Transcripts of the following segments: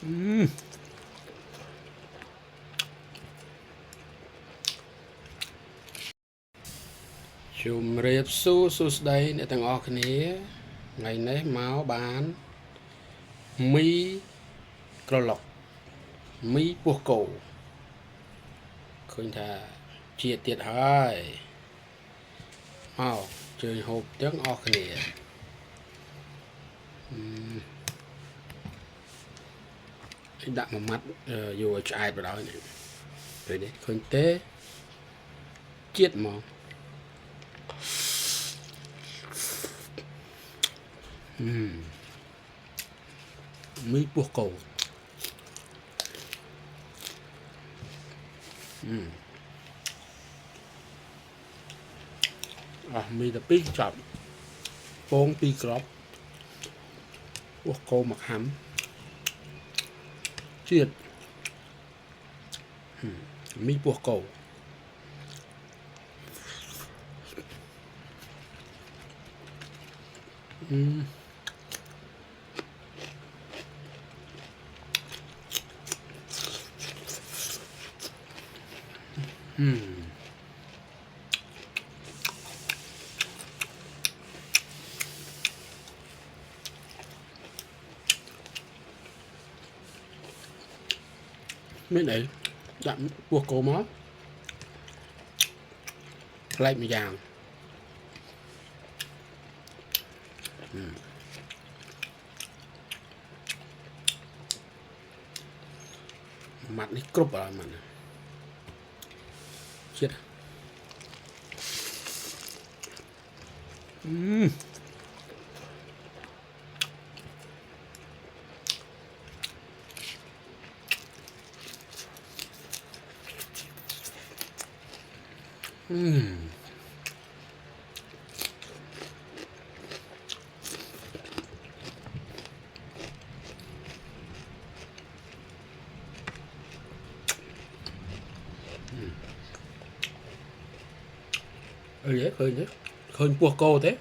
chùm riệp su su đây để tầng ở này ngày nay máu bán mi cờ lọc mi buộc cổ khuyên thà chia tiệt hai màu chơi hộp tiếng ở này đặt một mắt vô chạy vào đó này rồi đấy khuyên tế chiết màu mi buộc cổ mi tập pí chọn bông pi crop buộc cổ mặc hắm chiết mi buộc cổ mấy này đậm buộc cổ máu lại một vàng mặt đi cướp vào mặt này chết dễ khơi chứ khơi buộc cô thế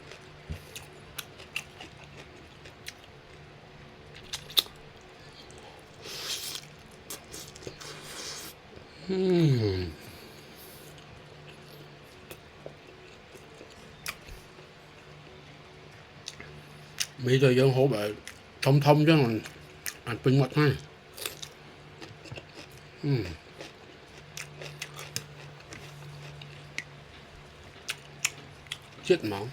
bây giờ dân hổ bệ thông thông chứ còn ăn pin mặt này chết máu